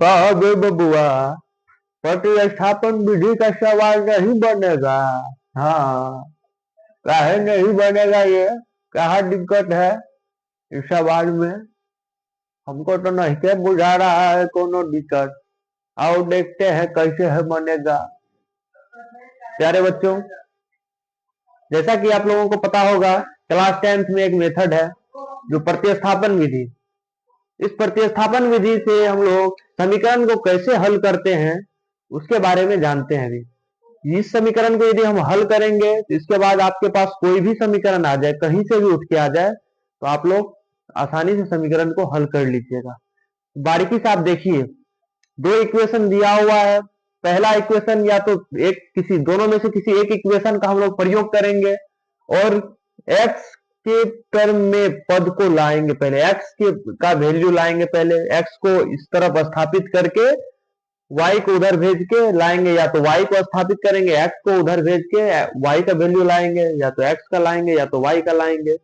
बे बबुआ, प्रतिस्थापन विधि का सवाल नहीं बनेगा। हाँ, काहे नहीं बनेगा ये? कहाँ दिक्कत है इस सवाल में? हमको तो नहीं के बुझा रहा है कोनो दिक्कत। आओ देखते हैं कैसे है बनेगा। प्यारे बच्चों, जैसा कि आप लोगों को पता होगा, क्लास 10th में एक मेथड है जो प्रतिस्थापन विधि। इस प्रतिस्थापन विधि से हम लोग समीकरण को कैसे हल करते हैं उसके बारे में जानते हैं। अभी इस समीकरण को यदि हम हल करेंगे तो इसके बाद आपके पास कोई भी समीकरण आ जाए, कहीं से भी उठ के आ जाए, तो आप लोग आसानी से समीकरण को हल कर लीजिएगा। बारीकी से आप देखिए, दो इक्वेशन दिया हुआ है। पहला इक्वेशन या तो दोनों में से किसी एक इक्वेशन का हम लोग प्रयोग करेंगे और x के टर्म में पद को लाएंगे। पहले x का वैल्यू लाएंगे, पहले x को इस तरफ स्थापित करके y को उधर भेज के लाएंगे, या तो y को स्थापित करेंगे, x को उधर भेज के y का वैल्यू लाएंगे, या तो x का लाएंगे या तो y का लाएंगे।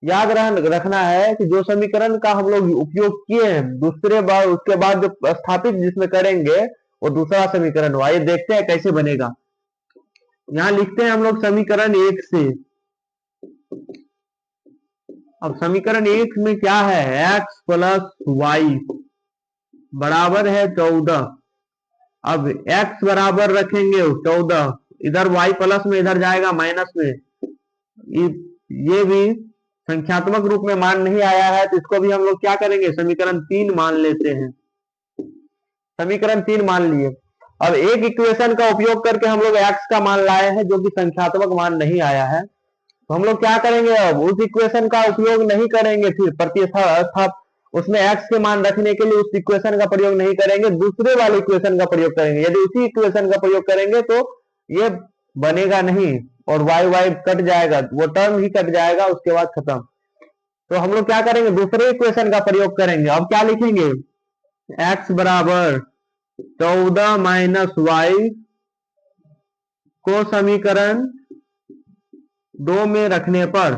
याद रखना है कि जो समीकरण का हम लोग उपयोग किए हैं, दूसरे बार उसके बाद जो स्थापित जिसमें करेंगे वो दूसरा समीकरण हुआ। ये देखते हैं कैसे बनेगा। यहां लिखते हैं हम लोग समीकरण 1 से। अब समीकरण 1 में क्या है? x प्लस वाई बराबर है 14। अब x बराबर रखेंगे 14, इधर y प्लस में इधर जाएगा माइनस में। ये भी संख्यात्मक रूप में मान नहीं आया है, तो इसको भी हम लोग क्या करेंगे? समीकरण 3 मान लेते हैं। समीकरण 3 मान लिए। अब एक इक्वेशन का उपयोग करके हम लोग x का मान लाए हैं जो कि संख्यात्मक मान नहीं आया है, तो हम लोग क्या करेंगे? अब उस इक्वेशन का उपयोग नहीं करेंगे, फिर प्रतिस्थाप उसमें x के मान रखने के लिए उस इक्वेशन का प्रयोग नहीं करेंगे, दूसरे वाले इक्वेशन का प्रयोग करेंगे। यदि उसी इक्वेशन का प्रयोग करेंगे तो ये बनेगा नहीं और y कट जाएगा, वो टर्म ही कट जाएगा, उसके बाद खत्म। तो हम लोग क्या करेंगे? दूसरे इक्वेशन का प्रयोग करेंगे। अब क्या लिखेंगे? x बराबर 14 माइनस वाई को समीकरण 2 में रखने पर,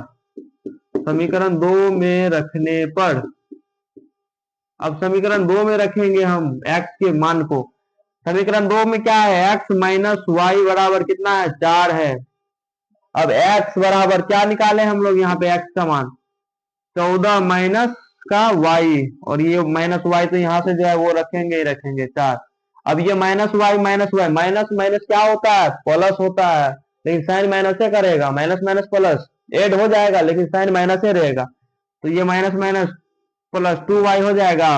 समीकरण 2 में रखने पर, अब समीकरण 2 में रखेंगे हम x के मान को। समीकरण 2 में क्या है? x माइनस वाई बराबर कितना है? 4 है। अब x बराबर क्या निकाले हम लोग यहाँ पे? x का मान 14 माइनस का y, और ये माइनस y तो यहाँ से जो है वो रखेंगे ही रखेंगे 4। अब ये minus Y minus Y, minus minus क्या होता है? प्लस होता है, लेकिन साइन माइनस से करेगा, माइनस माइनस प्लस ऐड हो जाएगा लेकिन साइन माइनस से रहेगा, तो ये माइनस माइनस प्लस 2y हो जाएगा।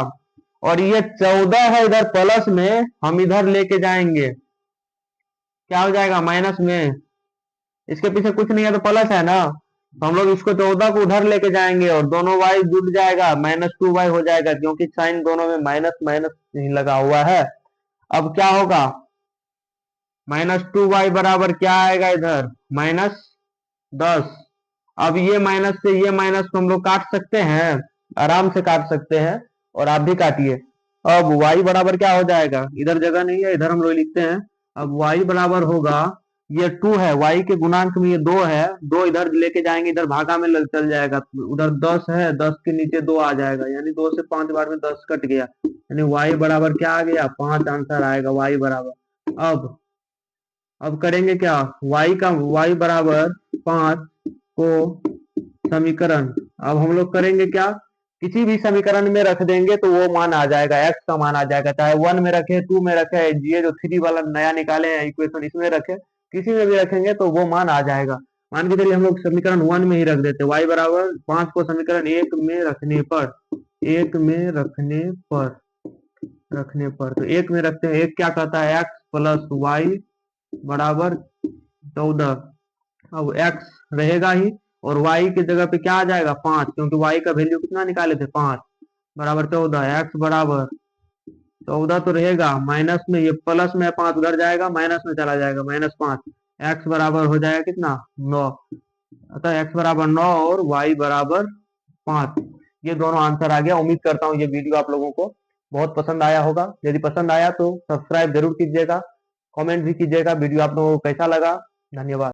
और ये 14 है इधर प्लस में, हम इधर लेके जाएंगे, क्या हो जाएगा? माइनस में। इसके पीछे कुछ नहीं है तो प्लस है ना, तो हम लोग इसको 14 को उधर लेके जाएंगे और दोनों y जुड़ जाएगा, माइनस 2y हो जाएगा, क्योंकि साइन दोनों में माइनस माइनस नहीं लगा हुआ है। अब क्या होगा? माइनस 2y बराबर क्या आएगा? इधर माइनस 10। अब ये माइनस से ये माइनस को हम लोग काट सकते हैं, आराम से काट सकते हैं, और आप भी काटिए। अब y बराबर क्या हो जाएगा? इधर जगह नहीं है, इधर हम लोग लिखते हैं। अब y बराबर होगा, ये 2 है, y के गुणांक में ये 2 है, 2 इधर लेके जाएंगे, इधर भागा में चल जाएगा, उधर 10 है, 10 के नीचे 2 आ जाएगा, यानी 2 से 5 बार में 10 कट गया, यानी y बराबर क्या आ गया? 5 आंसर आएगा y बराबर। अब करेंगे क्या? y बराबर 5 को समीकरण, अब हम लोग करेंगे क्या? किसी भी समीकरण में रख देंगे तो वो मान आ जाएगा, x का मान आ जाएगा, चाहे 1 में रखे, 2 में रखे, ये जो 3 वाला नया निकाले हैं इक्वेशन, इसमें रखे, किसी में भी रखेंगे तो वो मान आ जाएगा। मान के चलिए हम लोग समीकरण 1 में ही रख देते, y बराबर 5 को समीकरण 1 में रखने पर, 1 में रखने पर तो 1 में रखते हैं। 1 क्या कहता है? x प्लस वाई बराबर 14। अब x रहेगा ही, और y की जगह पे क्या आ जाएगा? 5, क्योंकि y का वैल्यू कितना निकाले थे? 5 बराबर 14। x बराबर 14 तो रहेगा, माइनस में ये प्लस में 5 उधर जाएगा, माइनस में चला जाएगा, माइनस 5। x बराबर हो जाएगा कितना? 9। अतः x बराबर 9 और y बराबर 5। ये दोनों आंसर आ गया। उम्मीद करता हूँ ये वीडियो आप लोगों को बहुत पसंद आया होगा। यदि पसंद आया तो सब्सक्राइब जरूर कीजिएगा, कमेंट भी कीजिएगा वीडियो आप लोगों को कैसा लगा। धन्यवाद।